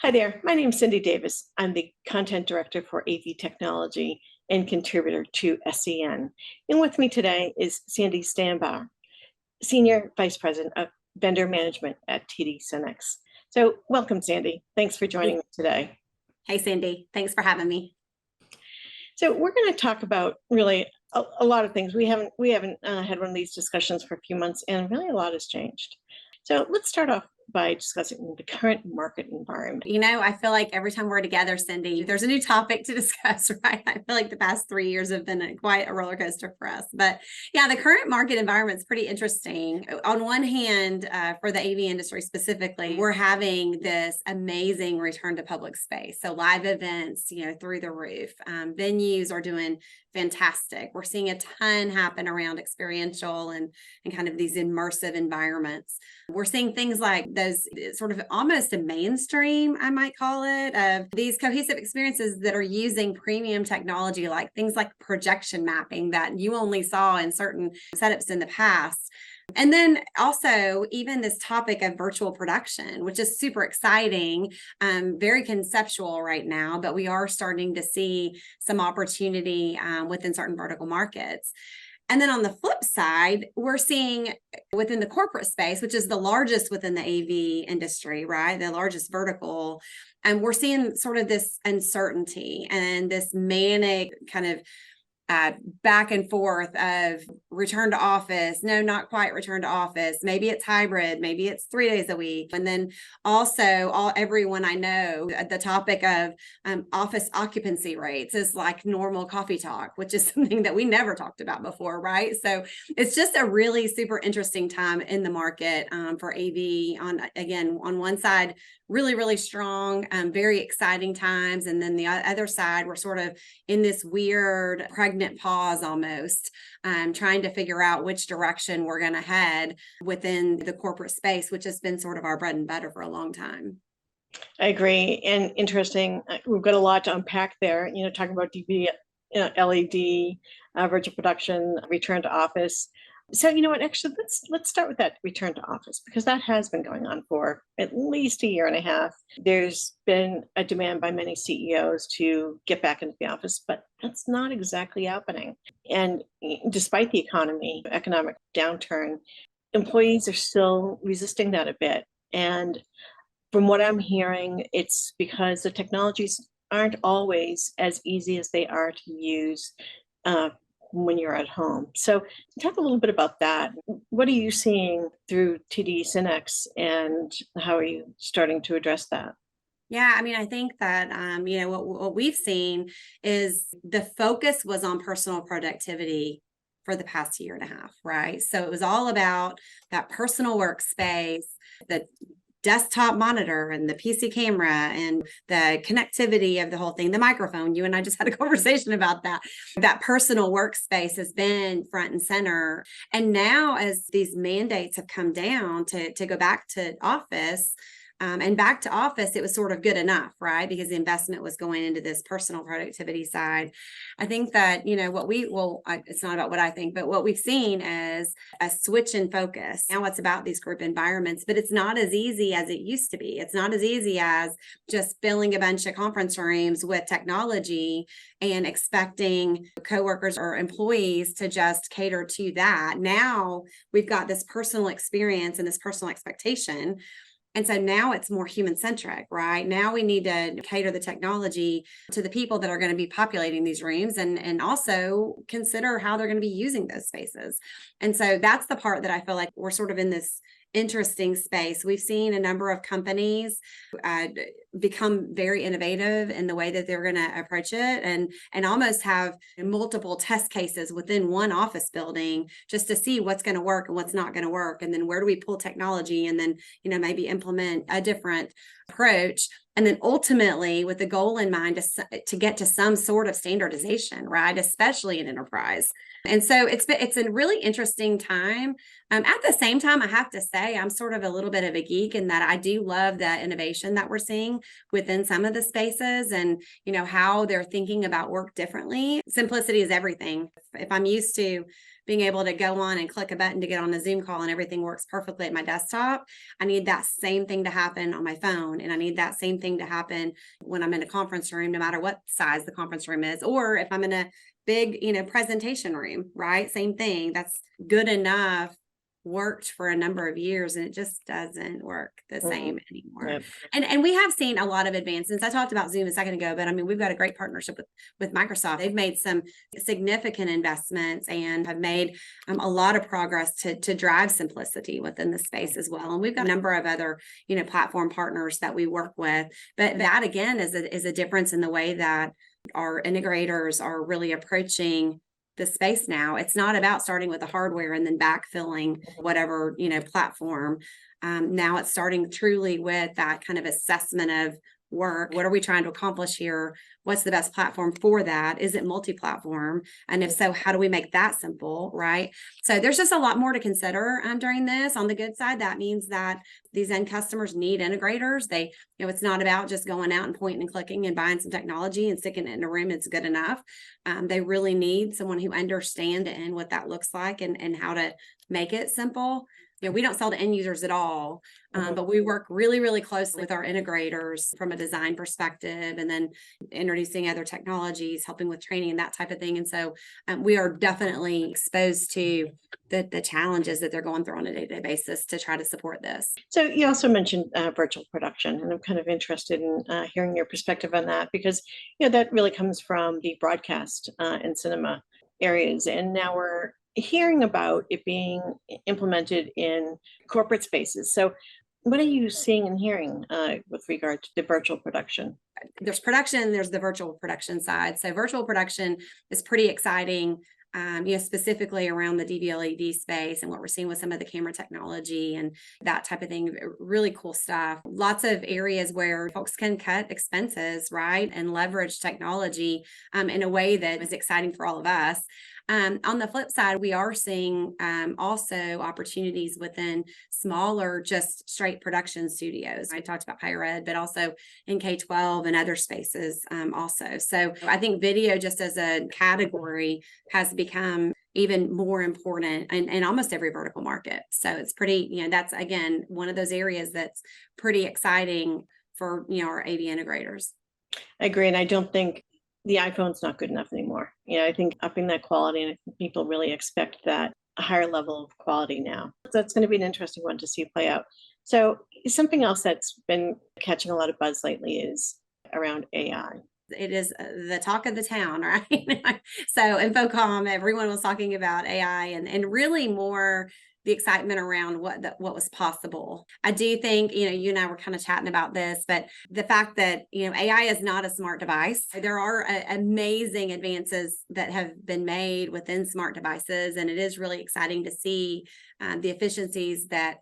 Hi there, my name is Cindy Davis. I'm the Content Director for AV Technology and contributor to SEN. And with me today is Sandi Stambaugh, Senior Vice President of Vendor Management at TD SYNNEX. So welcome, Sandi. Thanks for joining me today. Hey, Cindy. Thanks for having me. So we're going to talk about really a lot of things. We haven't had one of these discussions for a few months, and really a lot has changed. So let's start off by discussing the current market environment. I feel like every time we're together, Cindy, there's a new topic to discuss, right? I feel like the past 3 years have been quite a roller coaster for us. But yeah, the current market environment is pretty interesting. On one hand, for the AV industry specifically, we're having this amazing return to public space. So live events, through the roof. Venues are doing fantastic. We're seeing a ton happen around experiential and kind of these immersive environments. We're seeing things like those sort of almost a mainstream, I might call it, of these cohesive experiences that are using premium technology, like things like projection mapping that you only saw in certain setups in the past. And then also even this topic of virtual production, which is super exciting, very conceptual right now, but we are starting to see some opportunity within certain vertical markets. And then on the flip side, we're seeing within the corporate space, which is the largest within the AV industry, right? The largest vertical. And we're seeing sort of this uncertainty and this manic kind of back and forth of return to office. No, not quite return to office. Maybe it's hybrid. Maybe it's 3 days a week. And then also everyone I know, the topic of office occupancy rates is like normal coffee talk, which is something that we never talked about before, right? So it's just a really super interesting time in the market for AV. On one side, really, really strong, very exciting times. And then the other side, we're sort of in this weird pregnant pause almost, trying to figure out which direction we're going to head within the corporate space, which has been sort of our bread and butter for a long time. I agree. And interesting, we've got a lot to unpack there, talking about DV, LED, virtual production, return to office. So, actually, let's start with that return to office, because that has been going on for at least a year and a half. There's been a demand by many CEOs to get back into the office, but that's not exactly happening. And despite the economic downturn, employees are still resisting that a bit. And from what I'm hearing, it's because the technologies aren't always as easy as they are to use when you're at home. So talk a little bit about that. What are you seeing through TD SYNNEX, and how are you starting to address that? Yeah, I think that, what we've seen is the focus was on personal productivity for the past year and a half, right? So it was all about that personal workspace, the desktop monitor and the PC camera and the connectivity of the whole thing, the microphone. You and I just had a conversation about that. That personal workspace has been front and center. And now as these mandates have come down to go back to office, and back to office, it was sort of good enough, right? Because the investment was going into this personal productivity side. I think that, it's not about what I think, but what we've seen is a switch in focus. Now it's about these group environments, but it's not as easy as it used to be. It's not as easy as just filling a bunch of conference rooms with technology and expecting coworkers or employees to just cater to that. Now we've got this personal experience and this personal expectation. And so now it's more human-centric, right? Now we need to cater the technology to the people that are going to be populating these rooms and also consider how they're going to be using those spaces. And so that's the part that I feel like we're sort of in this interesting space. We've seen a number of companies become very innovative in the way that they're going to approach it and almost have multiple test cases within one office building just to see what's going to work and what's not going to work. And then where do we pull technology and then, maybe implement a different approach. And then ultimately with the goal in mind to get to some sort of standardization, right? Especially in enterprise. And so it's a really interesting time. At the same time, I have to say, I'm sort of a little bit of a geek in that I do love the innovation that we're seeing within some of the spaces and, how they're thinking about work differently. Simplicity is everything. If I'm used to being able to go on and click a button to get on a Zoom call and everything works perfectly at my desktop. I need that same thing to happen on my phone. And I need that same thing to happen when I'm in a conference room, no matter what size the conference room is, or if I'm in a big, presentation room, right? Same thing. That's good enough, worked for a number of years, and it just doesn't work the same anymore. Yep. And we have seen a lot of advancements. I talked about Zoom a second ago, but I mean, we've got a great partnership with Microsoft. They've made some significant investments and have made a lot of progress to drive simplicity within the space as well. And we've got a number of other, platform partners that we work with. But that again is a difference in the way that our integrators are really approaching the space now. It's not about starting with the hardware and then backfilling whatever, platform. Now it's starting truly with that kind of assessment of work. What are we trying to accomplish here? What's the best platform for that? Is it multi-platform? And if so, how do we make that simple, right? So there's just a lot more to consider during this. On the good side, that means that these end customers need integrators. They, it's not about just going out and pointing and clicking and buying some technology and sticking it in a room. It's good enough. They really need someone who understands and what that looks like and how to make it simple. We don't sell to end users at all, but we work really, really closely with our integrators from a design perspective, and then introducing other technologies, helping with training and that type of thing. And so we are definitely exposed to the challenges that they're going through on a day-to-day basis to try to support this. So you also mentioned virtual production, and I'm kind of interested in hearing your perspective on that, because that really comes from the broadcast and cinema areas, and now we're hearing about it being implemented in corporate spaces. So what are you seeing and hearing with regard to the virtual production? There's production, there's the virtual production side. So virtual production is pretty exciting, specifically around the DV/LED space and what we're seeing with some of the camera technology and that type of thing. Really cool stuff. Lots of areas where folks can cut expenses, right, and leverage technology in a way that is exciting for all of us. On the flip side, we are seeing also opportunities within smaller, just straight production studios. I talked about higher ed, but also in K-12 and other spaces also. So I think video just as a category has become even more important in almost every vertical market. So it's pretty, that's again, one of those areas that's pretty exciting for, our AV integrators. I agree. And I don't think the iPhone's not good enough anymore. I think upping that quality, and I think people really expect that higher level of quality now. So that's going to be an interesting one to see play out. So something else that's been catching a lot of buzz lately is around AI. It is the talk of the town, right? So InfoComm, everyone was talking about AI and really more the excitement around what was possible. I do think, you and I were kind of chatting about this, but the fact that, AI is not a smart device. There are amazing advances that have been made within smart devices, and it is really exciting to see the efficiencies that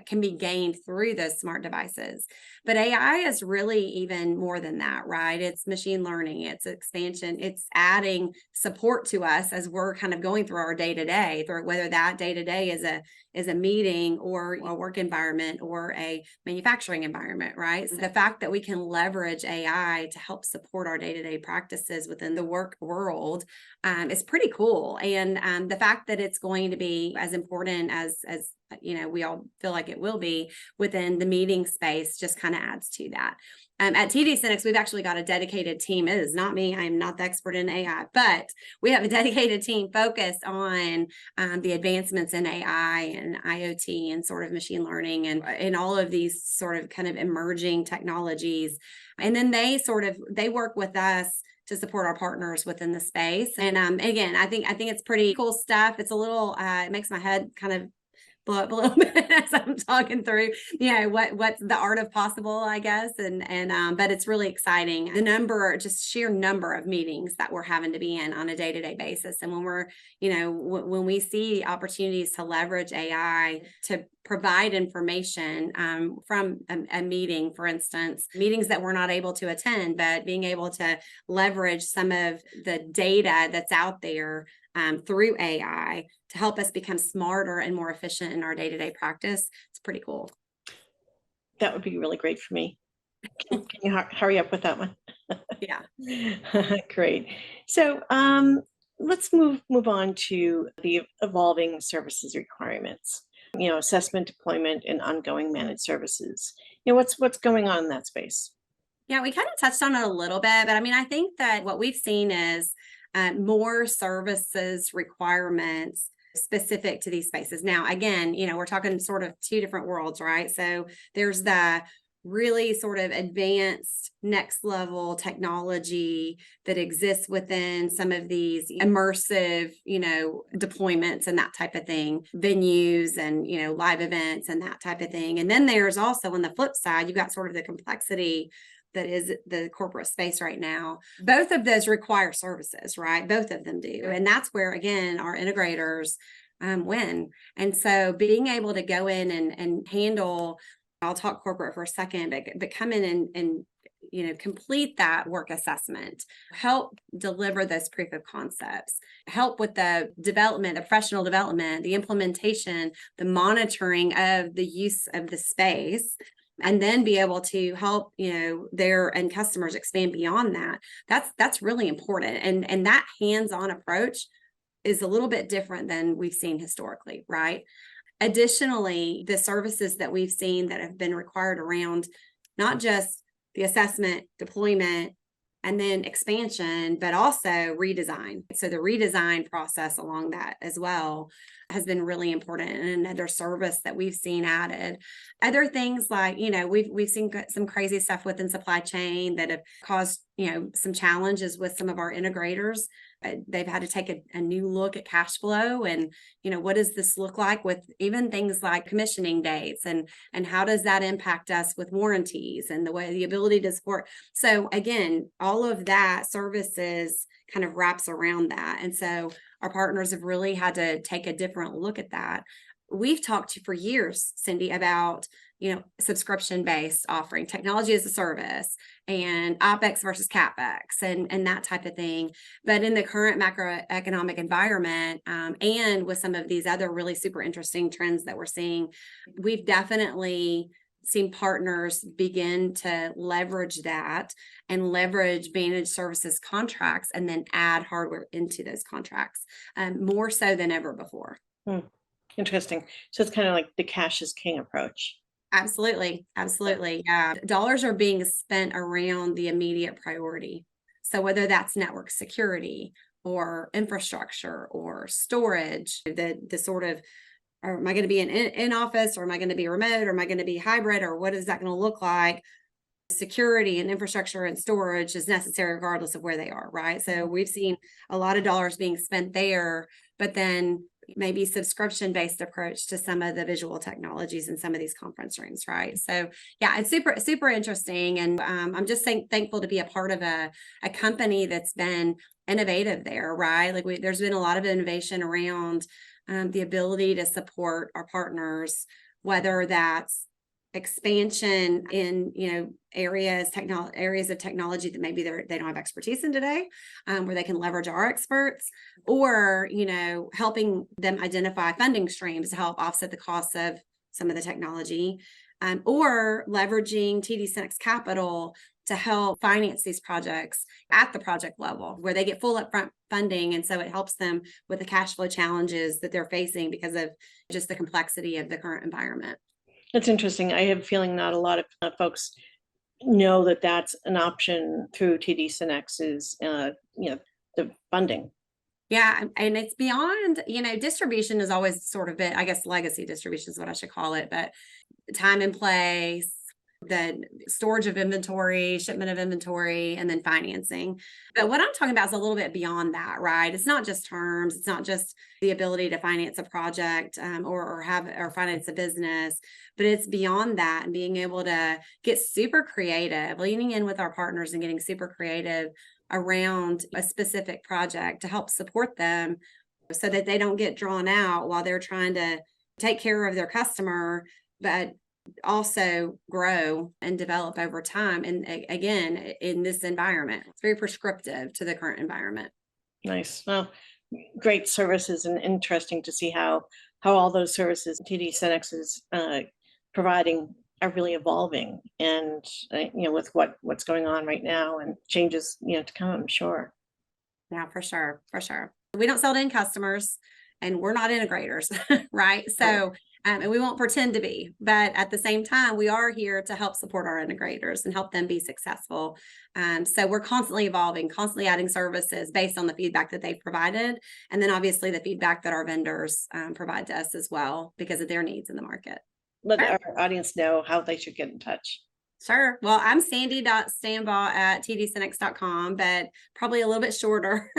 can be gained through those smart devices. But AI is really even more than that, right? It's machine learning, it's expansion, it's adding support to us as we're kind of going through our day-to-day, whether that day-to-day is a meeting or a work environment or a manufacturing environment, right? So the fact that we can leverage AI to help support our day-to-day practices within the work world is pretty cool. And the fact that it's going to be as important as we all feel like it will be within the meeting space just kind of adds to that. At TD SYNNEX, we've actually got a dedicated team. It is not me. I am not the expert in AI, but we have a dedicated team focused on the advancements in AI and IoT and sort of machine learning and all of these sort of kind of emerging technologies. And then they work with us to support our partners within the space. And again, I think it's pretty cool stuff. It's a little, it makes my head kind of blow up a little bit as I'm talking through, what's the art of possible, I guess. But it's really exciting. Just sheer number of meetings that we're having to be in on a day-to-day basis. And when we're, when we see opportunities to leverage AI to provide information from a meeting, for instance, meetings that we're not able to attend, but being able to leverage some of the data that's out there through AI to help us become smarter and more efficient in our day-to-day practice. It's pretty cool. That would be really great for me. Can you hurry up with that one? Yeah. Great. So let's move on to the evolving services requirements. Assessment, deployment, and ongoing managed services. What's going on in that space? Yeah, we kind of touched on it a little bit, but I mean, I think that what we've seen is more services requirements specific to these spaces. Now, again, we're talking sort of two different worlds, right? So there's the really sort of advanced next level technology that exists within some of these immersive, deployments and that type of thing, venues and, live events and that type of thing. And then there's also on the flip side, you've got sort of the complexity that is the corporate space right now. Both of those require services, right? Both of them do. And that's where, again, our integrators win. And so being able to go in and handle, I'll talk corporate for a second, but come in and complete that work assessment, help deliver those proof of concepts, help with the development, the professional development, the implementation, the monitoring of the use of the space, and then be able to help their end customers expand beyond that. That's really important, and that hands-on approach is a little bit different than we've seen historically, right? Additionally, the services that we've seen that have been required around not just the assessment, deployment, and then expansion, but also redesign. So the redesign process along that as well has been really important, and another service that we've seen added. Other things like, we've seen some crazy stuff within supply chain that have caused, some challenges with some of our integrators. They've had to take a new look at cash flow and, what does this look like with even things like commissioning dates and how does that impact us with warranties and the ability to support. So again, all of that services kind of wraps around that. And so our partners have really had to take a different look at that. We've talked for years, Cindy, about subscription-based offering, technology as a service, and OpEx versus CapEx, and that type of thing. But in the current macroeconomic environment, and with some of these other really super interesting trends that we're seeing, we've definitely seen partners begin to leverage that and leverage managed services contracts and then add hardware into those contracts, more so than ever before. Interesting. So it's kind of like the cash is king approach. Absolutely. Absolutely. Yeah. Dollars are being spent around the immediate priority. So whether that's network security or infrastructure or storage, the sort of, or am I going to be in office, or am I going to be remote, or am I going to be hybrid, or what is that going to look like? Security and infrastructure and storage is necessary regardless of where they are, right? So we've seen a lot of dollars being spent there, but then maybe subscription-based approach to some of the visual technologies in some of these conference rooms, right? So yeah, it's super interesting, and I'm just thankful to be a part of a company that's been innovative there, right? Like there's been a lot of innovation around the ability to support our partners, whether that's expansion in areas of technology that maybe they don't have expertise in today, where they can leverage our experts, or helping them identify funding streams to help offset the costs of some of the technology, or leveraging TD SYNNEX capital to help finance these projects at the project level where they get full upfront funding, and so it helps them with the cash flow challenges that they're facing because of just the complexity of the current environment. That's interesting. I have a feeling not a lot of folks know that that's an option through TD SYNNEX is, the funding. Yeah, and it's beyond, distribution has always sort of been, I guess, legacy distribution is what I should call it, but time and place, the storage of inventory, shipment of inventory, and then financing. But what I'm talking about is a little bit beyond that, right? It's not just terms. It's not just the ability to finance a project, or finance a business, but it's beyond that, and being able to get super creative, leaning in with our partners and getting super creative around a specific project to help support them so that they don't get drawn out while they're trying to take care of their customer, but also grow and develop over time. And again, in this environment, it's very prescriptive to the current environment. Nice. Well, great services, and interesting to see how all those services TD SYNNEX is providing are really evolving, and with what's going on right now and changes to come, I'm sure. Yeah, for sure. We don't sell to end customers and we're not integrators, right? So, and we won't pretend to be, but at the same time, we are here to help support our integrators and help them be successful. So we're constantly evolving, constantly adding services based on the feedback that they've provided. And then obviously the feedback that our vendors provide to us as well because of their needs in the market. Let Sure. our audience know how they should get in touch. Sure. Well, I'm Sandi.Stambaugh@tdsynnex.com, but probably a little bit shorter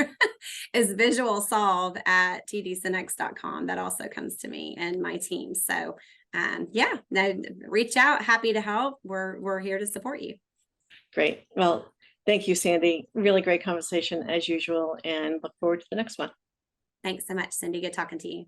is visualsolve@tdsynnex.com. That also comes to me and my team. So yeah, no, reach out. Happy to help. We're here to support you. Great. Well, thank you, Sandi. Really great conversation as usual, and look forward to the next one. Thanks so much, Cindy. Good talking to you.